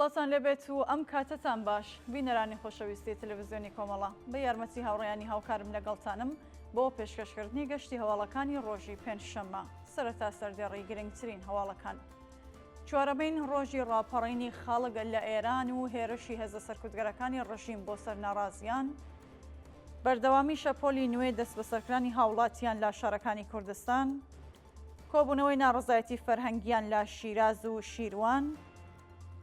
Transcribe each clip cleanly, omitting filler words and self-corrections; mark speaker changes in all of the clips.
Speaker 1: سڵاتان لەبێت و ئەم کاتتان باش بینەرانی خۆشەویستی تەلەڤیزیۆنی کۆمەڵە بە یارمەتی هاوڕێیانی هاوکارم لەگەڵتانم بۆ پێشکەشکردنی گەشتی هەواڵەکانی ڕۆژی پێنجشەممە سەرەتا سەردێڕی گرنگترین هەواڵەکان. چوارەمەین ڕۆژی ڕاپەڕینی خەڵک لە ئێران و هێرشی هێزە سەرکوتگەرەکانی ڕژیم بۆ سەر ناڕازیان، بەردەوامی شەپۆلی نوێ دەست بەسەرکردنی هاوڵاتیان لە شارەکانی کوردستان، کۆبوونەوەی ناڕزایەتی فەرهەنگیان لە شیراز و شیروان،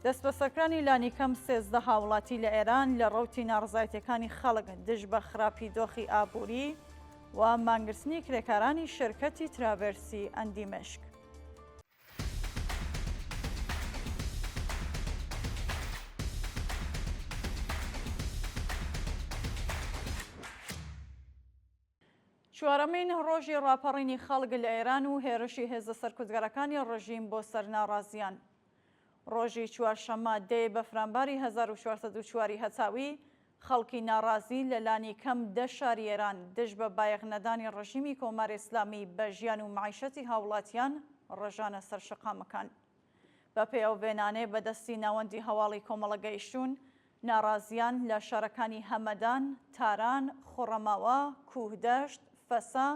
Speaker 1: دەست بەسەرکردنی لانیکەم 13 هاوڵاتی لە ئێران لە ڕەوتی ناڕزایەتیەکانی خەڵک دژ بە خراپی دۆخی ئابووری و مانگرتنی کرێکارانی شرکەتی تراڤێرسی ئەندیمەشک. چوارەمین ڕۆژی ڕاپەڕینی خەڵک لە ئێران و هێرشی هێزە سەرکوتگەرەکانی ڕژیم بۆ سەر ناڕازیان. ڕۆژی چوارشەممە دێ بەفرامباری 1404 هەتاوی خەڵکی ناڕازی لە لانی کەم 10 شاری ئێران دژ بە بایەخنەدانی ڕژیمی کۆماری ئیسلامی بە ژیان و معیشەتی هاوڵاتیان ڕژانە سەر شەقامەکان. بە پێوەبێنانێ بەدەستی ناوەندی هەواڵی کۆمەڵە گەیشتوون، ناڕازیان لە شارەکانی هەمەدان، تاران، خوڕەماوە، کوهدەشت، فەسا،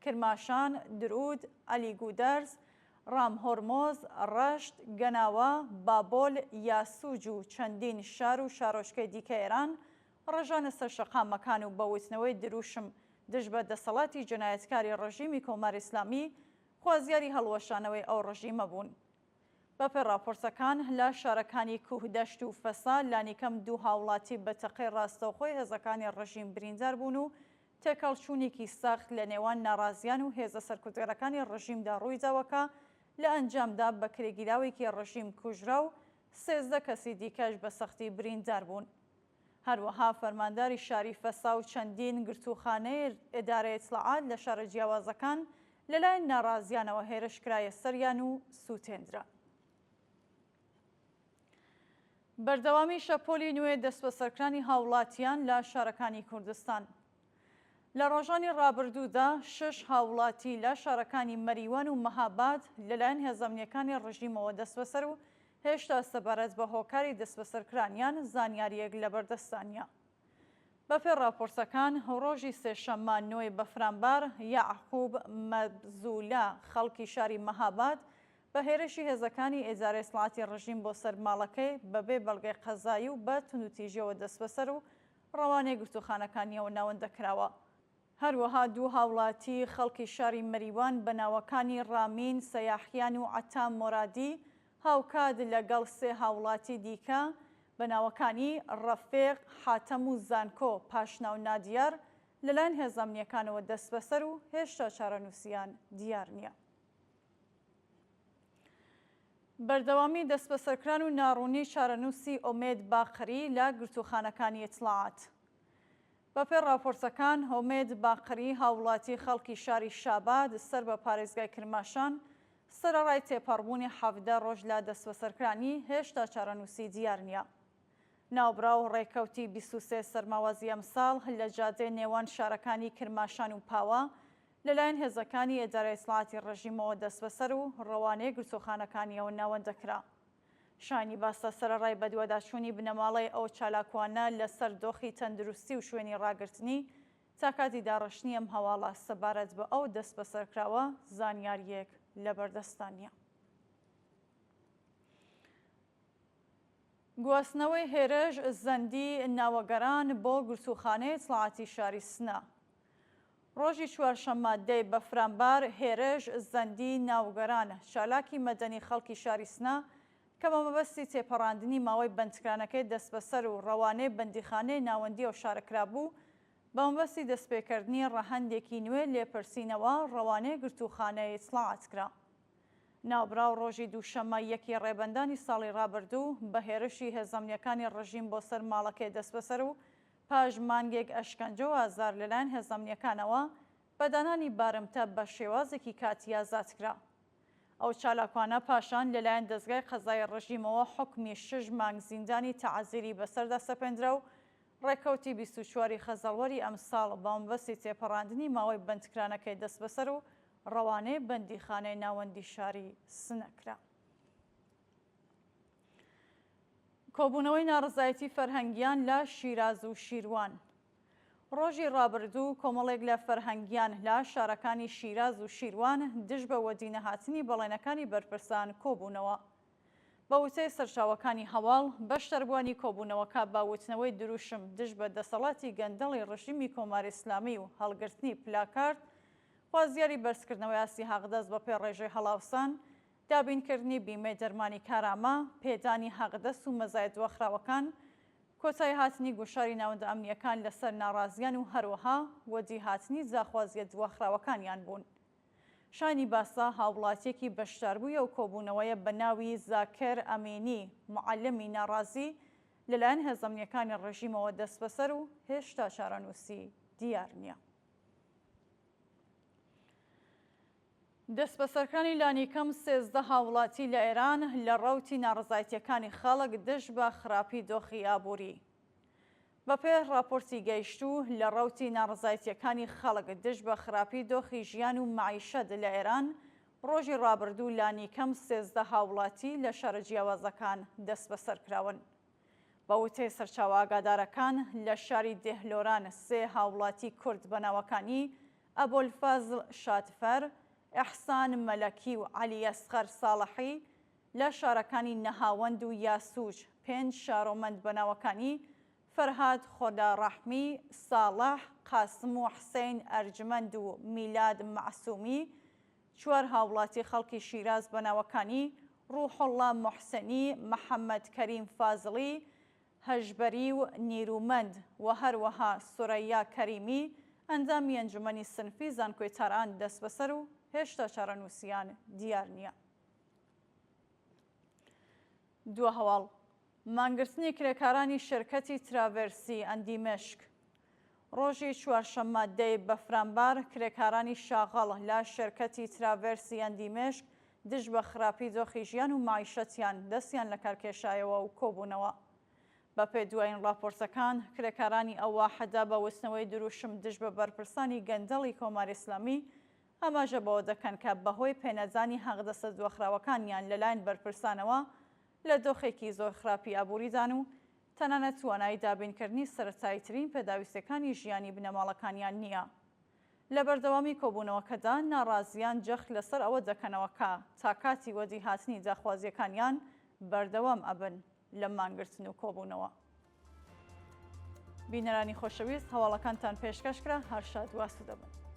Speaker 1: کرماشان، درود، ئەلیگودەرز، ڕامهۆرمۆز، ڕەشت، گەناوە، بابۆل، یاسووج و چەندین شار و شارۆچکەی دیکە ئێران ڕژانە سەر شەقامەکان و بەوتنەوەی دروشم دژ بە دەسەڵاتی جەنایەتکاری ڕژیمی کۆماری ئیسلامی خوازیاری هەڵوەشانەوەی ئەو ڕژیمە بوون. بەپێ راپۆرتەکان لە شارەکانی کوهدەشت و فەسا لانیکەم 2 هاوڵاتی بە تەقەی ڕاستەوخۆی هێزەکانی ڕژیم بریندار بوون و تێکەڵچوونێکی سەخت لە نێوان ناڕازیان و هێزە سەرکوتگەرەکانی ڕژیمدا ڕووی داوەکە لە ئەنجامدا بە کرێگیراوێکی ڕژیم کوژرا و 13 کەسی دیکەش بە سەختی بریندار بوون. هەروەها فەرمانداری شاری فەسا و چەندین گرتوخانەی ئیدارەی ئیتلاعات لە شارە جیاوازەکان لەلایەن ناڕازیانەوە هێرشکرایە سەریان و سووتێنرا. بەردەوامی شەپۆلی نوێ دەست بەسەرکردنی هاوڵاتیان لە شارەکانی کوردستان. لە ڕۆژانی ڕابردوودا 6 هاوڵاتی لە شارەکانی مەریوان و مەهاباد لەلایەن هێزەمنیەکانی ڕژیمەوە دەست بەسەر و هێشتا سەبارەت بە هۆکاری دەست بەسەرکرانیان زانیاریەک لەبەردەستانیە. بەپێ راپۆرتەکان ڕۆژی سێشەممە نۆی بەفرامبار یاعقوب مەبزوولە خەڵکی شاری مەهاباد بە هێرشی هێزەکانی ئیدارەی ئیسلاحاتی ڕژیم بۆ سەر ماڵەکەی بەبێ بەڵگەی قەزایی و بە توندوتیژیەوە دەست بەسەر و ڕەوانەی گرتوخانەکانیەوە ناوەندەکراوە. هەروەها 2 هاوڵاتی خەڵکی شاری مەریوان بە ناوەکانی ڕامین، سەیاحیان و عەتام مۆرادی هاوکات لەگەڵ 3 هاوڵاتی دیکە بە ناوەکانی ڕەفیق، حاتەم و زانکۆ پاشناو نادیار لەلایەن هێزەمنیەکانەوە دەست بەسەر و هێشتا چارەنووسیان دیار نییە. بەردەوامی دەست بەسەرکردن و ناڕوونی چارەنووسی ئۆمێد باقری لە گرتوخانەکانی ئیتلاعات. بەپێ راپۆرتەکان ئۆمێد باقری هاوڵاتی خەڵکی شاری شاباد سەر بە پارێزگای کرماشان سەرەڕای تێپەڕبوونی 17 ڕۆژ لە دەست بەسەرکردنی هێشتا چارەنووسی دیار نییە. ناوبراو ڕێکەوتی 23 سەرماوەزی ئەمساڵ لە جادەی نێوان شارەکانی کرماشان و پاوە لەلایەن هێزەکانی ئیدارەی ئیسلاحاتی ڕژیمەوە دەست بەسەر و ڕەوانەی گرتوخانەکانیەوە ناوەندەکرا. شانی باستە سەرەڕای بەدواداچوونی بنەماڵەی ئەو چالاکوانە لەسەر دۆخی تەندروستی و شوێنی ڕاگررتنی تا کاتی داڕشنی ئەم هەواڵە سەبارەت بە ئەو دەست بەسەرکراوە زانیاریەک لەبەردەستانیە. گواستنەوەی هێرش زەندی ناوەگەران بۆ گرتوخانەی ئیتلاعاتی شاری سنە. ڕۆژی چوارشەممە دەی بەفرامبار هێرش زەندی ناوگەران چالاکی مەدەنی خەڵکی شاری سنە کە بە مەبەستی تێپەڕاندنی ماوەی بەندکرانەکەی دەست بەسەر و ڕەوانەی بەندیخانەی ناوەندی ئەو شارەکرا بوو بە مەبەستی دەستپێکردنی ڕەهەندێکی نوێ لێپرسینەوە ڕەوانەی گرتوخانەی ئیتلاعات کرا. ناوبراو ڕۆژی دووشەممە یەکی ڕێبەندانی ساڵی ڕابردوو بە هێرشی هێزەمنیەکانی ڕژیم بۆ سەر ماڵەکەی دەست بەسەر و پاش مانگێک ئەشکەنجە و ئازار لەلایەن هێزەمنیەکانەوە بەدانانی بارمتە بە شێوازێکی کاتی ئازاد کرا. ئەو چالاکوانە پاشان لەلایەن دەستگای قەزای ڕژیمەوە حوکمی 6 مانگ زیندانی تەعەزیری بەسەردا سەپێنرا و ڕێکەوتی 24 خەزەڵوەری ئەمساڵ بە مەبەستی تێپەڕاندنی ماوەی بەندکرانەکەی دەست بەسەر و ڕەوانەی بەندیخانەی ناوەندی شاری سنەکرا. کۆبوونەوەی ناڕزایەتی فەرهەنگیان لە شیراز و شیروان. ڕۆژی ڕابردوو کۆمەڵێک لە فەرهەنگیان لە شارەکانی شیراز و شیروان دژ بە وەدینەهاتنی بەڵێنەکانی بەرپرسان کۆبوونەوە. بە وتەی سەرچاوەکانی هەواڵ بەشداربووانی کۆبوونەوەکە با وتنەوەی دروشم دژ بە دەسەڵاتی گەندەڵی ڕژیمی کۆماری ئیسلامی و هەڵگرتنی پلاکارد، خوازیاری بەرزکردنەوەی ئاسی هاغدەست بە پێ ڕێژەی هەڵاوسان، دابینکردنی بیمەی دەرمانی کارامە، پێدانی هاغدەست و مەزایەت دۆخراوەکان، کۆتایی هاتنی گوشاری ناوەندە ئەمنیەکان لەسەر ناڕازیان و هەروەها وەدی هاتنی جاخوازیە دواخراوەکانیان بوون. شانی باسا هاوڵاتیەکی بەشداربوویە و کۆبوونەوەیە بە ناوی زاکر ئەمینی معەلەمی ناڕازی لەلایەن هێزەمنیەکانی ڕژیمەوە دەست بەسەر و هێشتا چارەنووسی دیار نییە. دەستبەسەرەکانی لانیکەم 13 هاوڵاتی لە ئێران لە ڕەوتی ناڕزایەتیەکانی خەڵک دژ بە خراپی دۆخی ئابووری. بەپێ راپۆرتی گەیشتوو لە ڕەوتی ناڕزایەتیەکانی خەڵک دژ بە خراپی دۆخی ژیان و معیشەت لە ئێران ڕۆژی ڕابردوو لانیکەم 13 هاوڵاتی لە شارە جیاوازەکان دەست بەسەر کراون. بە وتەی سەرچاوە ئاگادارەکان لە شاری دێهلۆران 3 هاوڵاتی کورد بەناوەکانی ئەبۆلفەزڵ شاتفەر، ئەحسان مەلەکی و عەلی ئەسقەر ساڵحی، لە شارەکانی نەهاوەند و یاسوج 5 شارۆمەند بەناوەکانی فەرهاد خۆداڕەحمی، ساڵح، قاسم و حسەین ئەرجمەند و میلاد مەعسوومی، 4 هاوڵاتی خەڵکی شیراز بەناوەکانی ڕوحوڵڵا موحسێنی، مەحەممەد کەریم فازڵی، هەژبەری و نیرومەند و هەروەها سورەیا کەریمی ئەندامی ئەنجومەنی سنفی زانکۆی تاران دەست بەسەر و هێشتا چارەنووسیان دیار نییە. دووە هەواڵ مانگرتنی کرێکارانی شرکەتی تراڤێرسی ئەندیمەشک. ڕۆژی چوارشەممە 10 بەفرامبار کرێکارانی شاغەڵ لە شرکەتی تراڤێرسی ئەندیمەشک دژ بە خراپی دۆخی ژیان و معیشەتیان دەستیان لە کارکێشایەوە و کۆبوونەوە. بە پێ دوایین راپۆرتەکان کرێکارانی ئەو واحەدا بە وستنەوەی دروشم دژ بە بەرپرسانی گەندەڵی کۆماری ئیسلامی ئاماژە بەوە دەکەن کە بەهۆی پێنەدانی هەغدەستە دۆخراوەکانیان لەلایەن بەرپرسانەوە لە دۆخێکی زۆر خراپی ئابووریدان و تەنانەت توانای دابینکردنی سەرەتاییترین پێداویستەکانی ژیانی بنەماڵەکانیان نییە. لە بەردەوامی کۆبوونەوەکەدا ناڕازیان جەخت لەسەر ئەوە دەکەنەوە کە تا کاتی وەدی هاتنی داخوازیەکانیان بەردەوام ئەبن لە مانگرتن و کۆبوونەوە. بینەرانی خۆشەویست، هەواڵەکانتان پێشکەشکرا، هەر شاد و ئاسوودە بن.